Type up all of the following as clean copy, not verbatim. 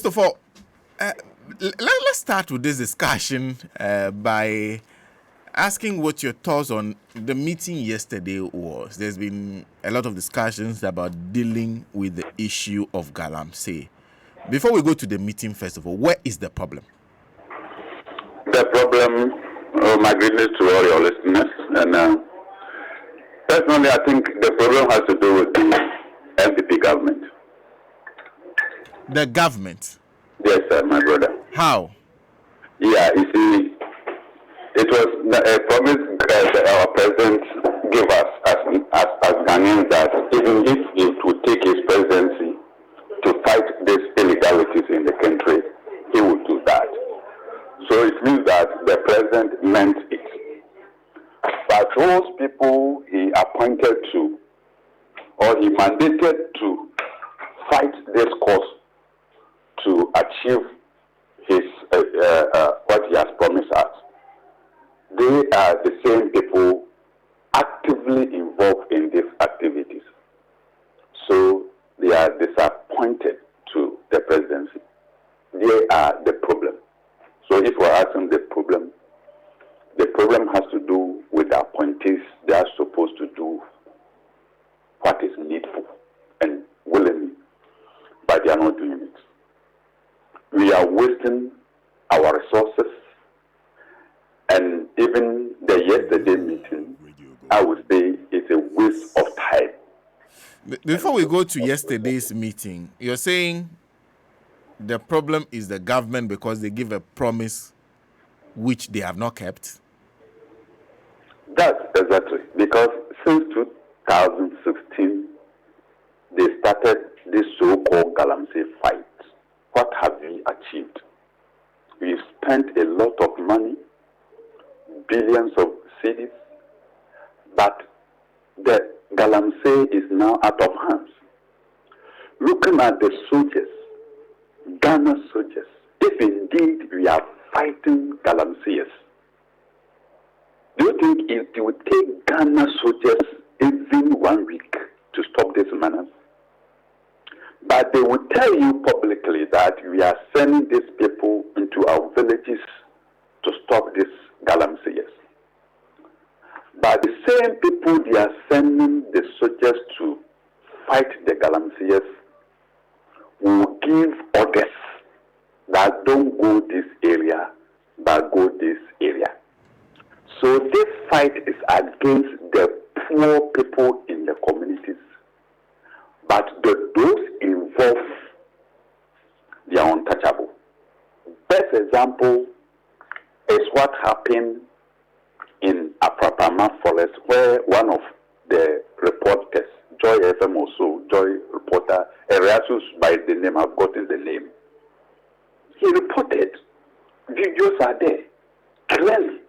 First of all, let's start with this discussion by asking what your thoughts on the meeting yesterday was. There's been a lot of discussions about dealing with the issue of Galamsey. Before we go to the meeting, first of all, where is the problem? The problem, my greetings to all your listeners, and personally, I think the problem has to do with the NPP government. The government? Yes, sir, my brother. How? Yeah, you see, it was a promise that our president gave us as Ghanaians that even if it would take his presidency to fight these illegalities in the country, he would do that. So it means that the president meant it. But those people he appointed to, or he mandated to fight this cause to achieve his what he has promised us, they are the same people actively involved in these activities. So they are disappointed to the presidency. They are the problem. So if we're asking the problem has to do with the appointees. They are supposed to do what is needful and willingly, but they are not doing it. We are wasting our resources, and even the yesterday meeting, I would say it's a waste of time. Before we go to yesterday's meeting, you're saying the problem is the government because they give a promise which they have not kept? That's exactly. Because since 2016, they started this so-called Galamsey fight. What have we achieved? We've spent a lot of money, billions of cedis, but the Galamsey is now out of hands. Looking at the soldiers, Ghana soldiers, if indeed we are fighting Galamseyers, do you think it would take Ghana soldiers even 1 week to stop this menace? But they will tell you publicly that we are sending these people into our villages to stop these Galamseyers. But the same people they are sending the soldiers to fight the Galamseyers will give orders that don't go this area, but go this area. So this fight is against the poor people in the communities. But those involved, they are untouchable. Best example is what happened in Aprapama Forest, where one of the reporters, Joy FM also, Joy reporter, Erasus by the name, I've gotten the name. He reported, videos are there, clearly.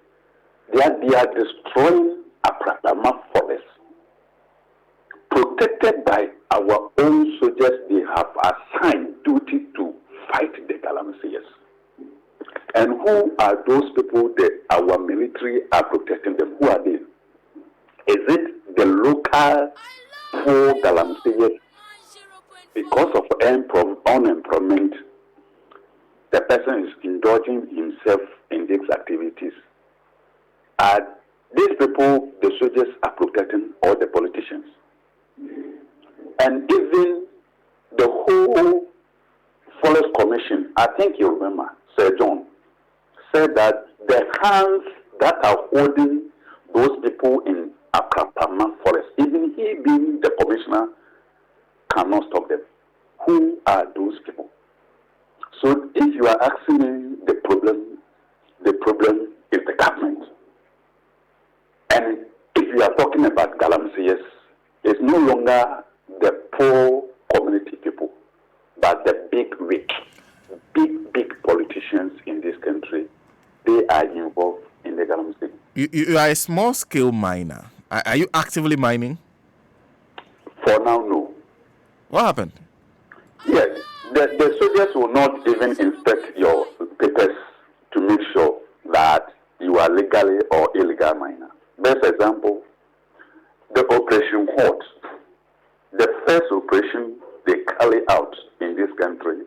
They are destroying Aprapama Forest, protected by our own soldiers. They have assigned duty to fight the Galamseyers. And who are those people that our military are protecting them? Who are they? Is it the local poor Galamseyers? Because of unemployment, the person is indulging himself in these activities. Are these people the soldiers are protecting, or the politicians? And even the whole Forest Commission, I think you remember, Sir John, said that the hands that are holding those people in Aprapama Forest, even he being the commissioner, cannot stop them. Who are those people? So if you are asking me the problem is the government. And if you are talking about Galamseyers, it's no longer the poor community people, but the big politicians in this country. They are involved in the Galamsey. You are a small-scale miner. Are you actively mining? For now, no. What happened? Yes, the soldiers will not even inspect your papers to make sure that you are legally or illegal miner. Best example, the Operation Hot. The first operation they carry out in this country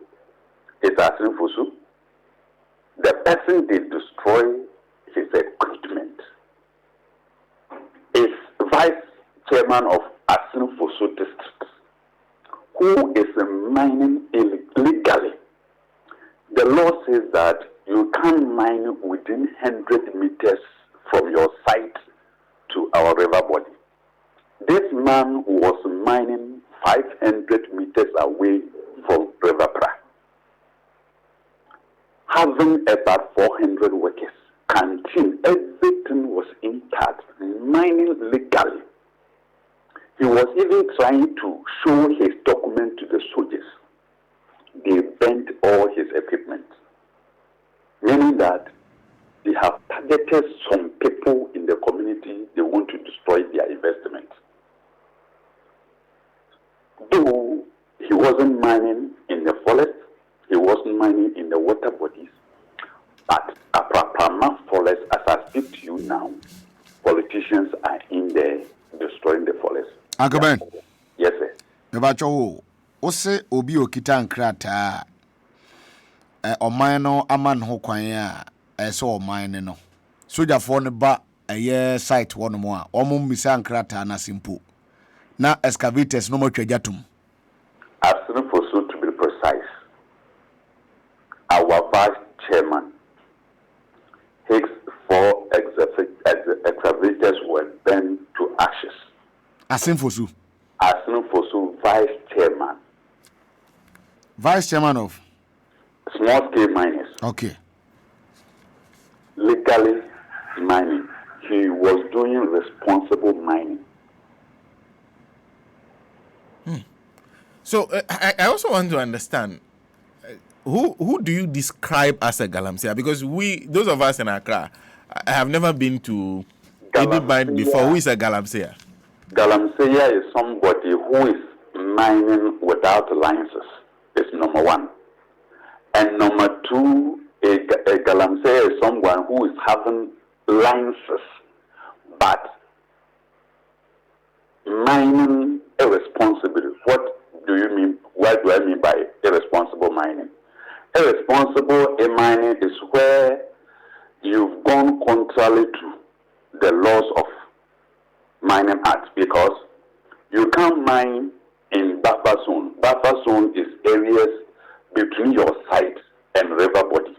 is Asinfosu. The person they destroy his equipment is vice chairman of Asinfosu district, who is mining illegally. The law says that you can't mine within 100 meters from your site to our river body. This man was mining 500 meters away from River Pra, having about 400 workers, canteen, everything was intact, mining legally. He was even trying to show his document to the soldiers. They bent all his equipment, meaning that they have targeted some people in the community. They want to destroy their investment. Though he wasn't mining in the forest, he wasn't mining in the water bodies, but Aprapama forest, as I speak to you now, politicians are in there destroying the forest. Uncle Ben. Yes, sir. Nebacho, ose obi okita nkrata oman no aman ho kwan a so oman no soja fo ne ba site wono mo a omo misa nkrata na simple na excavators no mo twajatum. Asinfosu, to be precise, our vice chairman, his 4 excavators were burned to ashes. Asinfosu vice chairman. Vice chairman of Small scale miners. Okay. Legally mining. He was doing responsible mining. So I also want to understand who do you describe as a Galamsey? Because those of us in Accra, I have never been to any mine before. Who is a Galamsey? Galamsey is somebody who is mining without licenses. It's number one. And number two, a Galamsey is someone who is having licenses, but mining irresponsibly. What do you mean? What do I mean by irresponsible mining? Irresponsible mining is where you've gone contrary to the laws of Mining Act, because you can't mine in buffer zone. Buffer zone is areas between your site and river body.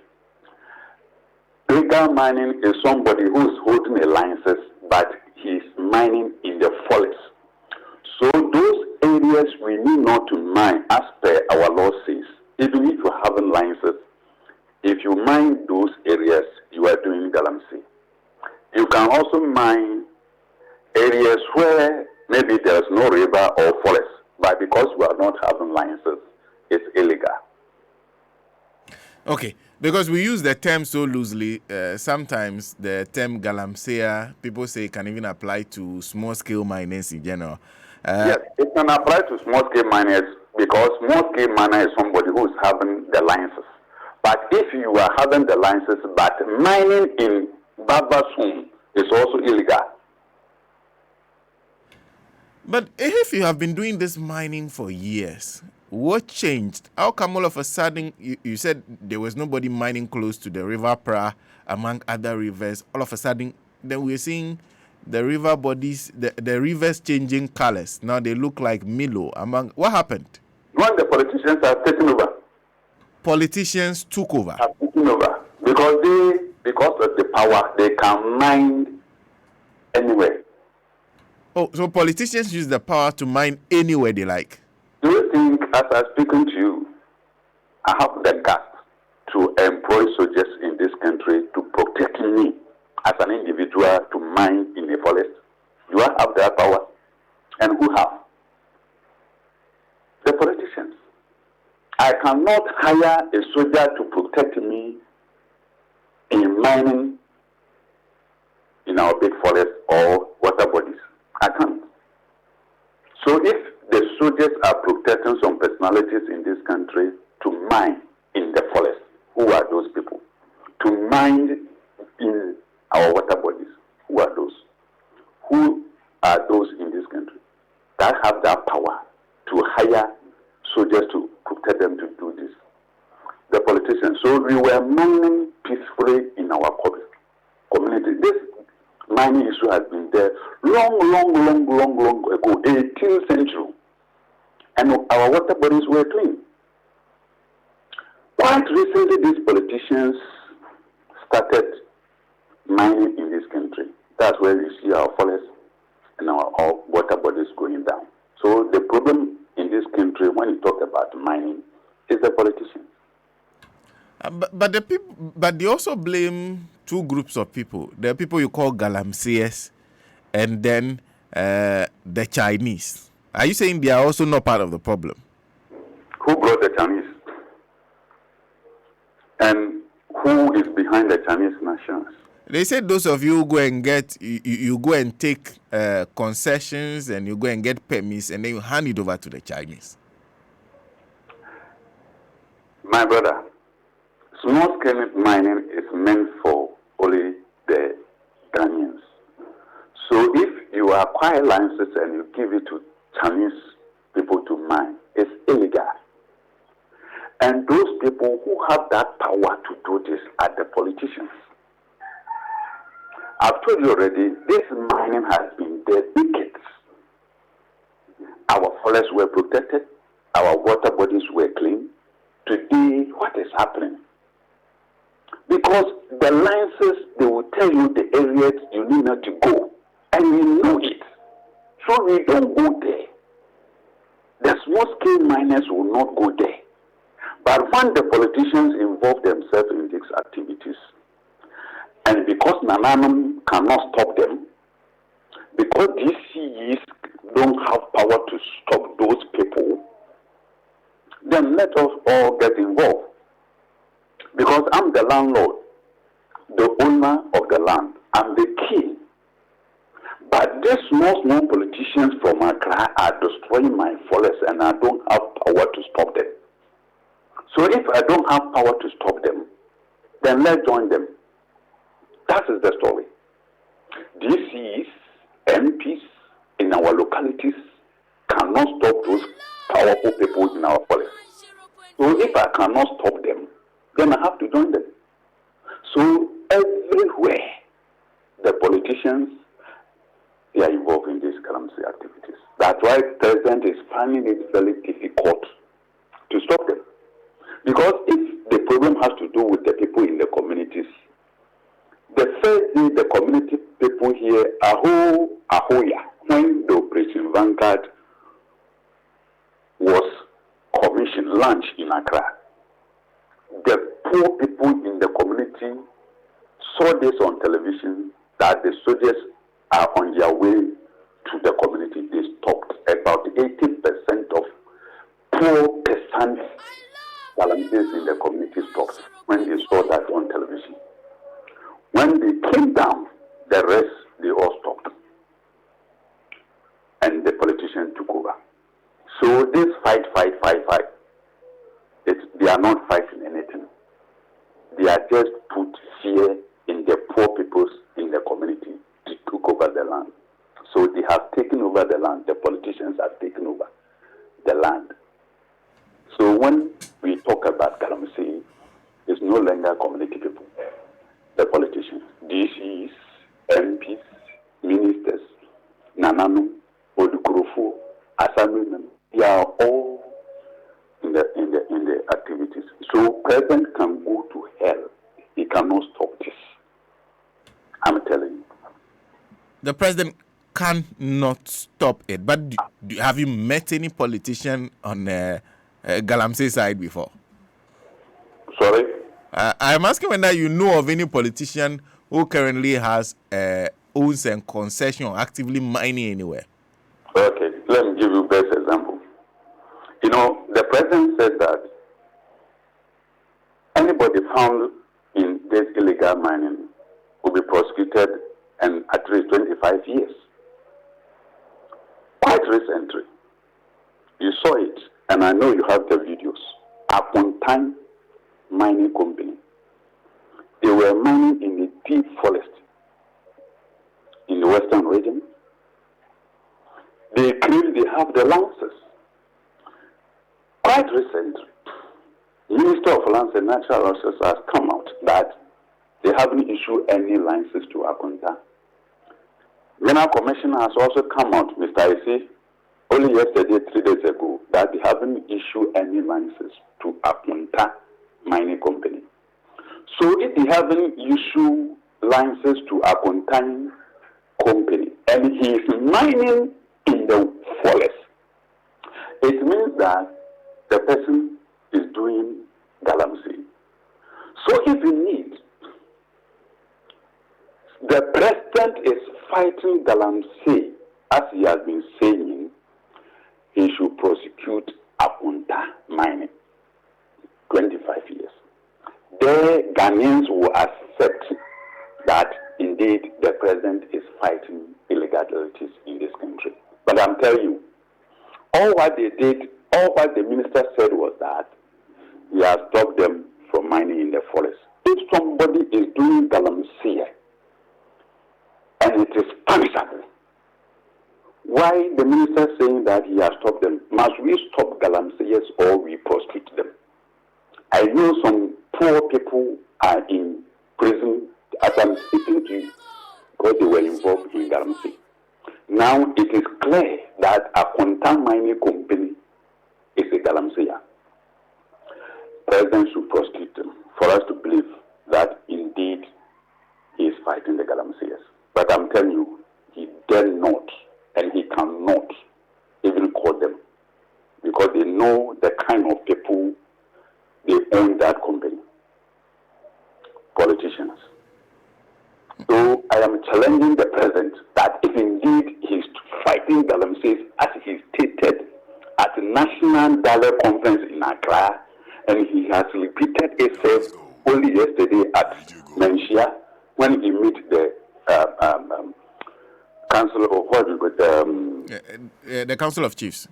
Legal mining is somebody who is holding a license, but he's mining in the forest. So those areas we need not to mine as per our law says. Even if you haven't licenses, if you mine those areas, you are doing Galamsey. You can also mine areas where maybe there's no river or forest, but because we are not having licenses, it's illegal. Okay, because we use the term so loosely, sometimes the term Galamsey, people say, can even apply to small-scale miners in general. Yes, it can apply to small-scale miners, because small-scale miner is somebody who is having the licenses. But if you are having the licenses, but mining in buffer zone is also illegal. But if you have been doing this mining for years, what changed? How come all of a sudden, you said there was nobody mining close to the River Pra, among other rivers, all of a sudden, then we're seeing the river bodies, the rivers changing colors. Now they look like Milo. What happened? When the politicians are taking over. Politicians took over. Are taking over. Because of the power, they can mine anywhere. Oh, so politicians use the power to mine anywhere they like. Do you think, as I'm speaking to you, I have the guts to employ soldiers in this country to protect me as an individual to mine in the forest? Do I have that power? And who have? The politicians. I cannot hire a soldier to protect me in mining in our big forest or water bodies. I can't. So if the soldiers are protecting some personalities in this country to mine in the forest, who are those people? To mine in our water bodies, who are those? Who are those in this country that have that power to hire soldiers to protect them to do this? The politicians. So we were mining peacefully in our community. This mining issue has been there long ago, 18th century. And our water bodies were clean. Quite recently, these politicians started mining in this country. That's where you see our forests and our water bodies going down. So the problem in this country, when you talk about mining, is the politicians. But the people, but they also blame two groups of people: the people you call Galamseyers, and then the Chinese. Are you saying they are also not part of the problem? Who brought the Chinese? And who is behind the Chinese nationals? They said those of you go and get, you go and take concessions and you go and get permits and then you hand it over to the Chinese. My brother, small-scale mining is meant for only the Ghanaians. So if you acquire licenses and you give it to Chinese people to mine, it's illegal. And those people who have that power to do this are the politicians. I've told you already, this mining has been there decades. Our forests were protected, our water bodies were clean. Today, what is happening? Because the licenses, they will tell you the areas you need not to go, and we know it. So we don't go there. The small-scale miners will not go there. But when the politicians involve themselves in these activities, and because Nananum cannot stop them, because these CEs don't have power to stop those people, then let us all get involved. Because I'm the landlord, the owner of the land, I'm the king. But these small politicians from Accra are destroying my forests and I don't have power to stop them. So if I don't have power to stop them, then let's join them. That is the story. DCs, MPs in our localities cannot stop those powerful people in our forests. So if I cannot stop them, then I have to join them. So everywhere, the politicians, they are involved in these Galamsey activities. That's why the president is finding it very difficult to stop them. Because if the problem has to do with the people in the communities, the first day the community people here, Ahoya, when the Operation Vanguard was commissioned, launched in Accra, the poor people in the community saw this on television that the soldiers are on their way to the community. They stopped. About 80% of poor peasants in the community stopped when they saw that on television. When they came down, the rest, they all stopped. And the politician took over. So this fight, they are not fighting anything. They are just put fear in the poor peoples in the community to take over the land. So they have taken over the land. The politicians have taken over the land. So when we talk about Galamsey, it's no longer community people. The politicians, DCs, MPs, ministers, Nananu, Odukurofo, Asanu, they are all in the activities. So president can go to hell. He cannot stop this. I'm telling you. The president cannot stop it. But have you met any politician on Galamsey side before? Sorry? I'm asking whether you know of any politician who currently has owns and concession or actively mining anywhere. Okay, let me give you the best example. You know, the president said that anybody found in this illegal mining will be prosecuted and at least 25 years. Quite recently, you saw it, and I know you have the videos. Upon time mining company. They were mining in a deep forest in the western region. They claim they have the licenses. Quite recently, Minister of Lands and Natural Resources has come out that they haven't issued any licenses to Akunta. Mineral Commissioner has also come out, Mr. Isi, only yesterday, 3 days ago, that they haven't issued any licenses to Akunta Mining Company. So if they haven't issued licenses to Akunta Company and he is mining in the forest, it means that the person is doing Galamsey. So if you need, the president is fighting Galamsey, as he has been saying, he should prosecute Akunta Mining 25 years. The Ghanaians will accept that indeed the president is fighting illegalities in this country. But I'm telling you, all what they did, all what the minister said was that he has stopped them from mining in the forest. If somebody is doing Galamsey and it is punishable, why the minister saying that he has stopped them? Must we stop Galamseyers or we prosecute them? I know some poor people are in prison as I'm speaking to you because they were involved in Galamsey. Now it is clear that a Akunta Mining Company is a Galamseyer. President should prosecute them for us to believe that indeed he is fighting the Galamseyers. But I'm telling you, he dare not and he cannot even call them because they know the kind of people they own that company. Politicians. So I am challenging the president that if indeed he is fighting Galamsey as he stated at the National Dialogue Conference in Accra, and he has repeated itself only yesterday at Menchia when he met the Council of what we got the Council of Chiefs.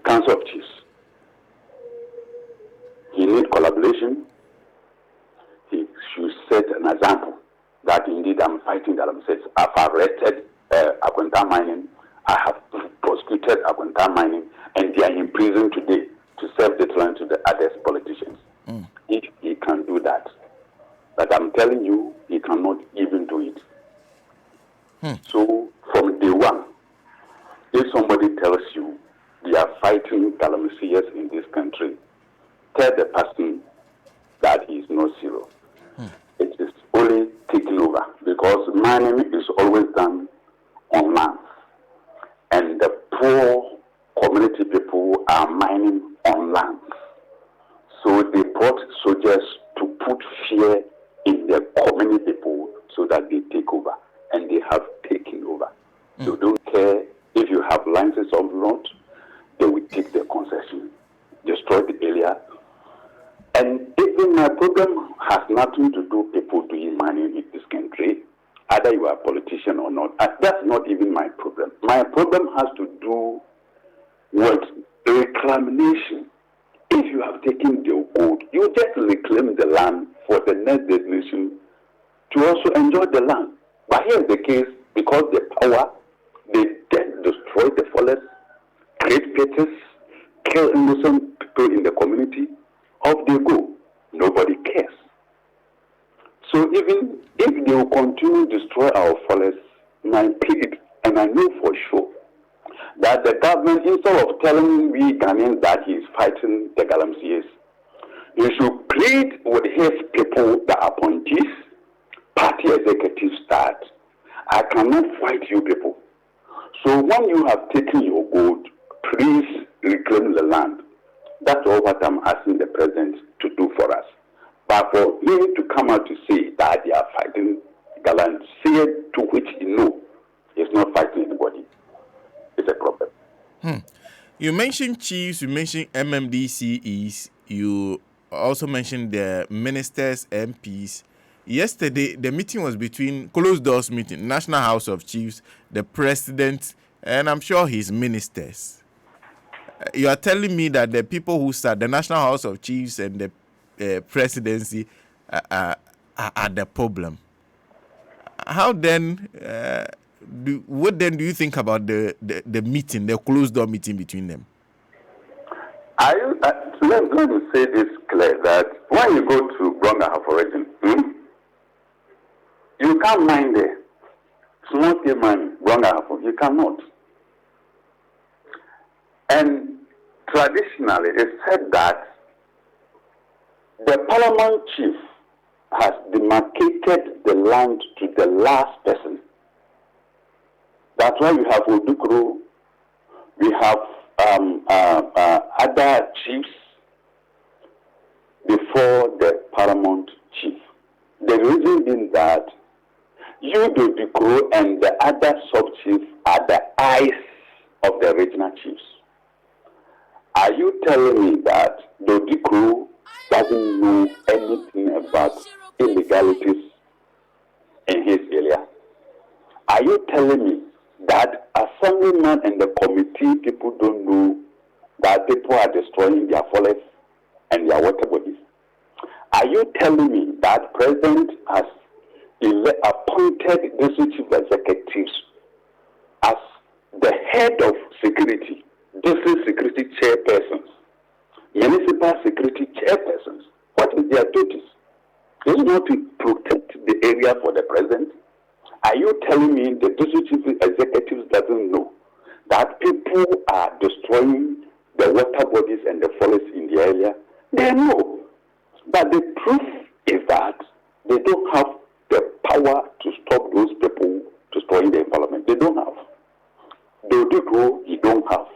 Council of Chiefs. He needs collaboration. He should set an example that indeed I'm fighting Galamsey. I've arrested Akunta Mining. I have prosecuted Akunta Mining, and they are in prison today to serve the land to the other politicians. If he can do that, but I'm telling you, he cannot even do it. So from day one, if somebody tells you they are fighting Galamseyers in this country, tell the person that he is not serious. It is only taking over because mining is always done on land. And the poor community people are mining on land. So they brought soldiers to put fear in the community people so that they take over. And they have taken over. They don't care if you have licenses or not, they will take the concession, destroy the area. And even my problem has nothing to do with people doing mining in this country, either you are a politician or not. That's not even my problem. My problem has to do with reclamation. If you have taken the gold, you just reclaim the land for the next generation to also enjoy the land. But here's the case, because the power, they then destroy the forest, create fetus, kill innocent people in the community, off they go. Nobody cares. So even if they will continue to destroy our forests, my plead, and I know for sure that the government, instead of telling we Ghanaians that he is fighting the Galamseyers, he should plead with his people, the appointees, party executives, that I cannot fight you people. So when you have taken your gold, please reclaim the land. That's all what I'm asking the president to do for us. But for him to come out to say that they are fighting Galamsey, to which he knows he's not fighting anybody, it's a problem. You mentioned chiefs, you mentioned MMDCEs, you also mentioned the ministers, MPs. Yesterday, the meeting was between closed doors meeting, National House of Chiefs, the president, and I'm sure his ministers. You are telling me that the people who sat, the National House of Chiefs and the presidency are the problem. How then, what then do you think about the meeting, the closed door meeting between them? Let me say this clear that when you go to Bronga for region, you can't mine there. Small scale mine, Bronga, you cannot. And traditionally, it's said that the paramount chief has demarcated the land to the last person. That's why we have Odukro, we have other chiefs before the paramount chief. The reason being that you, the Odukro, and the other sub-chiefs are the eyes of the regional chiefs. Are you telling me that the Odukro doesn't know anything about illegalities in his area? Are you telling me that assemblyman and the committee people don't know that people are destroying their forests and their water bodies? Are you telling me that president has appointed district chief executives as the head of security, district security chairpersons, municipal security chairpersons? What is their duties? Is it not to protect the area for the president? Are you telling me the district chief executives doesn't know that people are destroying the water bodies and the forests in the area? They know. But the proof is that they don't have the power to stop those people destroying the environment. They don't have. The Odukro, you don't have.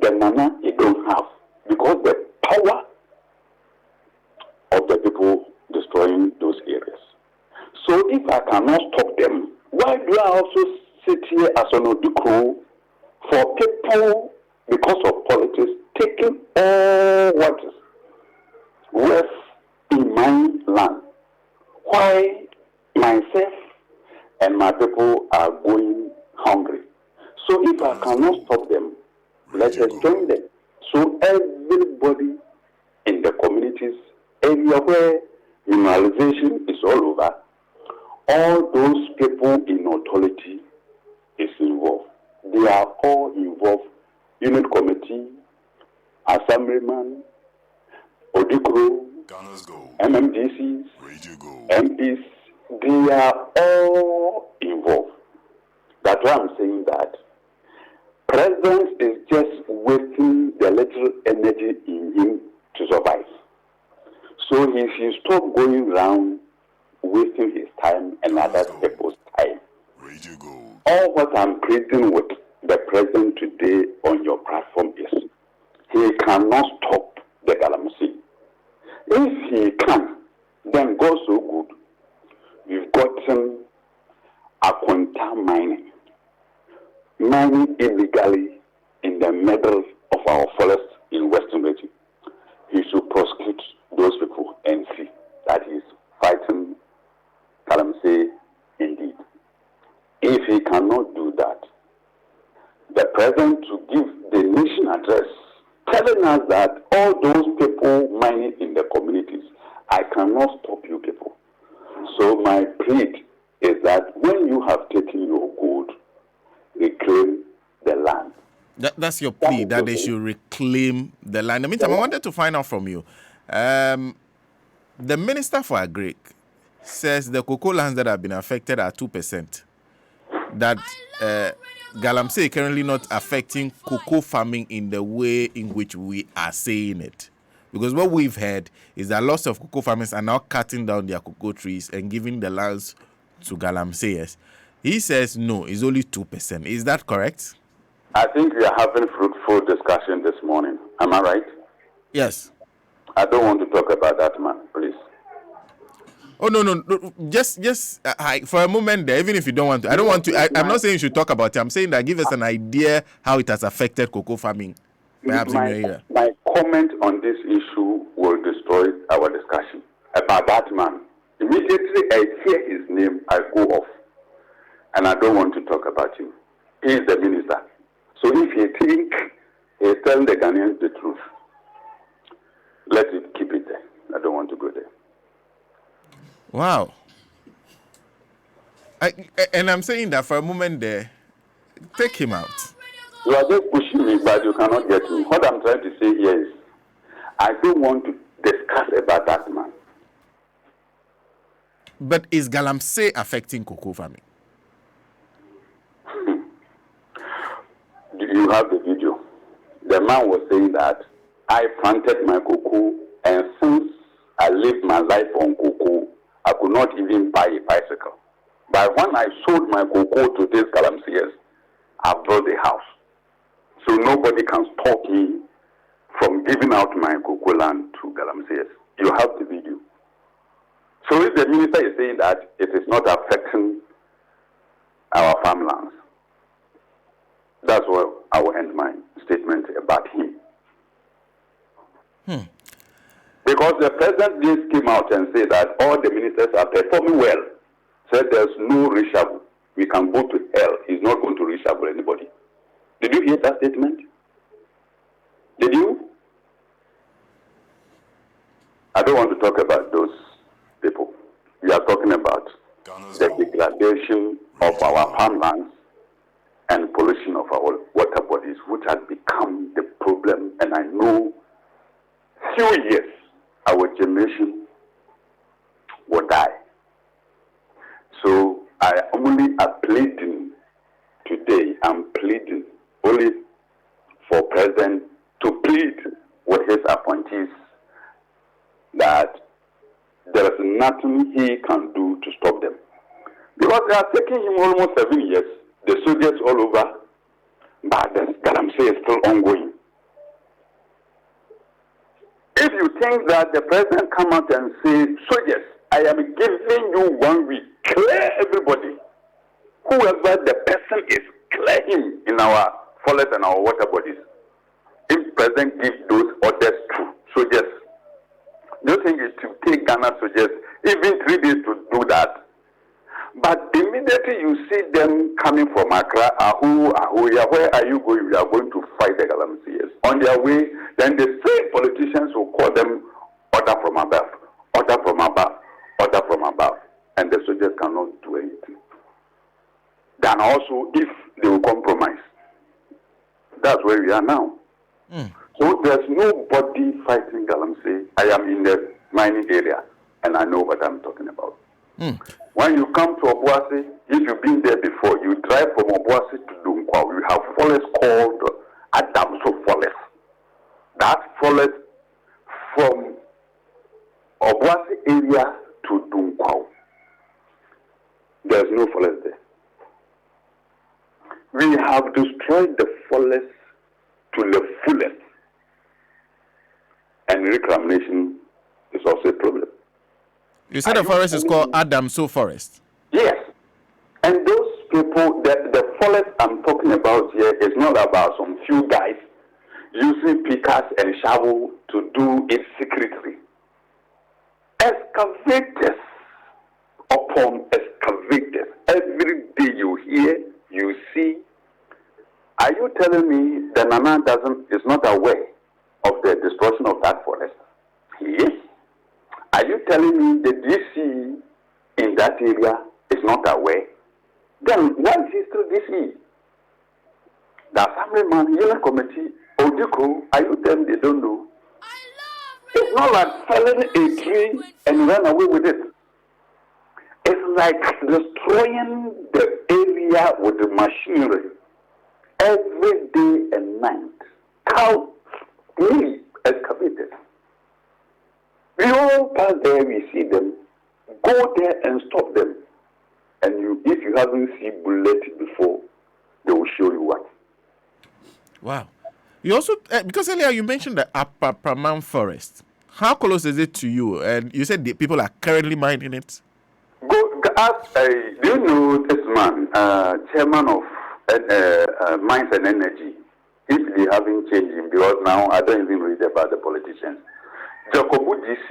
The Nana, you don't have. Because the power of the people destroying those areas. So if I cannot stop them, why do I also sit here as an Odukro for people, because of politics, taking all what is worth in my land? Why myself and my people are going hungry? So if I cannot stop them, let us join them. So everybody in the communities, area where mineralization is all over, all those people in authority is involved. They are all involved. Unit committee, assemblyman, Odukro, MMDCs, MPs, they are all involved. That's why I'm saying that president is just wasting the little energy in him to survive. So he should stop going around wasting his time and other people's time. All what I'm creating with the president today on your platform is he cannot stop the Galamsey. If he can, then go so good. We've gotten Akwanta mining illegally in the middle of our forests in Western region. He should prosecute those people and see that he's fighting Galamsey indeed. If he cannot do that, the president to give the nation address telling us that all those people mining in the communities, I cannot stop you people. So my plea is that when you have taken your gold, reclaim the land. That's your plea, that they should reclaim the land. In the meantime, I wanted to find out from you. The Minister for Agric says the cocoa lands that have been affected are 2%. That Galamsey currently not affecting cocoa farming in the way in which we are saying it. Because what we've heard is that lots of cocoa farmers are now cutting down their cocoa trees and giving the lands to Galamseyers. He says no, it's only 2%. Is that correct? I think we are having fruitful discussion this morning. Am I right? Yes. I don't want to talk about that man, please. Oh, no. Just for a moment there, even if you don't want to. I don't want to. I'm not saying you should talk about it. I'm saying that give us an idea how it has affected cocoa farming, perhaps in your area. My comment on this issue will destroy our discussion about that man. Immediately I hear his name, I go off. And I don't want to talk about him. He is the minister. So if he think he's telling the Ghanaians the truth, let it keep it there. I don't want to go there. Wow. And I'm saying that for a moment there, take him out. You are just pushing me, but you cannot get me. What I'm trying to say here is, I don't want to discuss about that man. But is Galamsey affecting cocoa farming? You have the video. The man was saying that I planted my cocoa, and since I lived my life on cocoa, I could not even buy a bicycle. But when I sold my cocoa to these Galamseyers, I built a house. So nobody can stop me from giving out my cocoa land to Galamseyers. You have the video. So if the minister is saying that it is not affecting our farmlands, that's where I will end my statement about him. Because the president just came out and said that all the ministers are performing well. Said there's no reshuffle. We can go to hell. He's not going to reshuffle anybody. Did you hear that statement? Did you? I don't want to talk about those people. We are talking about the degradation of our farmlands and pollution of our water bodies, which has become the problem. And I know few years our generation will die. So I only am pleading today. I'm pleading only for President to plead with his appointees that there is nothing he can do to stop them. Because they are taking him almost 7 years. The soldiers all over, but the Galamsey is still ongoing. If you think that the president come out and say, soldiers, I am giving you 1 week, clear everybody. Whoever the person is, clear him in our forest and our water bodies. If president gives those orders to soldiers, do you think it will take Ghana soldiers even 3 days to do that? But immediately you see them coming from Accra, Ahoya, where are you going? We are going to fight the Galamseyers. On their way, then the same politicians will call them order from above, order from above, order from above. And the soldiers cannot do anything. Then also, if they will compromise, that's where we are now. So there's nobody fighting Galamsey. I am in the mining area, and I know what I'm talking about. When you come to Obuasi, if you've been there before, you drive from Obuasi to Dunkwa. We have forest called Adamso Forest. That forest from Obuasi area to Dunkwa, there's no forest there. We have destroyed the forest to the fullest. And reclamation is also a problem. You said the forest is called Adamso Forest. Yes. And those people, the forest I'm talking about here is not about some few guys using pickers and shovel to do it secretly. Excavators upon excavators. Every day you hear, you see. Are you telling me the Nana is not aware of the destruction of that forest? He is. Are you telling me the DC in that area is not aware? Then why is he still DC? The Assemblyman, Union Committee, Odiko, are you telling they don't know? It's not like felling a tree and run away with it. It's like destroying the area with the machinery every day and night. How really excavated. We all pass there, we see them. Go there and stop them. And if you haven't seen bullet before, they will show you what. Wow. You also, because earlier you mentioned the Upper Praman Forest. How close is it to you? And you said the people are currently mining it. Go ask, do you know this man, chairman of Mines and Energy? If they haven't changed him, because now I don't even read about the politicians. Jacobu DC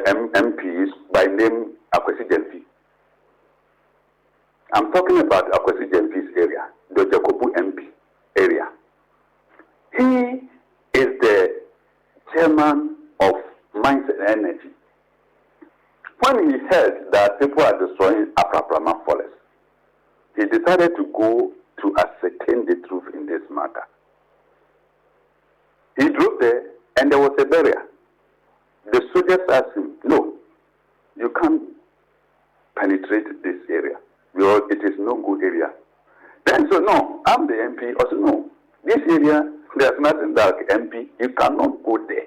MP is by name Akwesi Jemfi. I'm talking about Akwesi Jemfi's area, the Jacobu MP area. He is the chairman of Mines and Energy. When he heard that people are destroying Apraprama Forest, he decided to go to ascertain the truth in this matter. He drove there, and there was a barrier. The soldiers asked him, "No, you can't penetrate this area because it is no good area." Then so no, I'm the MP. Also no, this area there's nothing like MP. You cannot go there.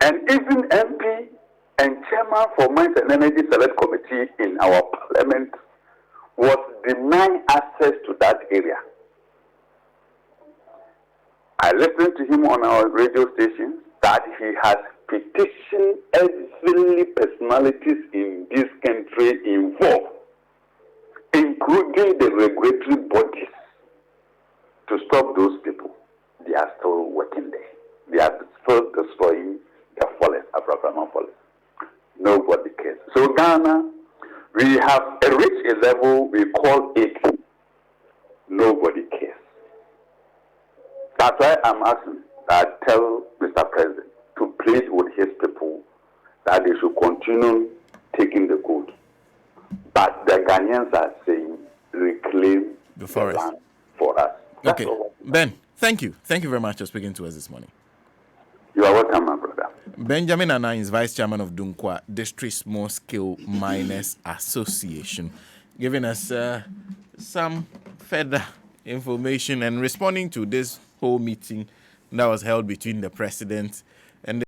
And even MP and chairman for Mines and Energy Select Committee in our parliament was denied access to that area. I listened to him on our radio station that he has petitioned every personalities in this country involved, including the regulatory bodies, to stop those people. They are still working there. They are still destroying the forest, Afro-Brahman forest. Nobody cares. So Ghana, we have reached a level we call it nobody cares. That's why I'm asking, I tell Mr. President to plead with his people that they should continue taking the gold. But the Ghanaians are saying reclaim the forest land for us. That's okay. all. Ben, thank you. Thank you very much for speaking to us this morning. You are welcome, my brother. Benjamin Anna is Vice Chairman of Dunkwa District Small Scale Miners Association, giving us some further information and responding to this whole meeting that was held between the President and the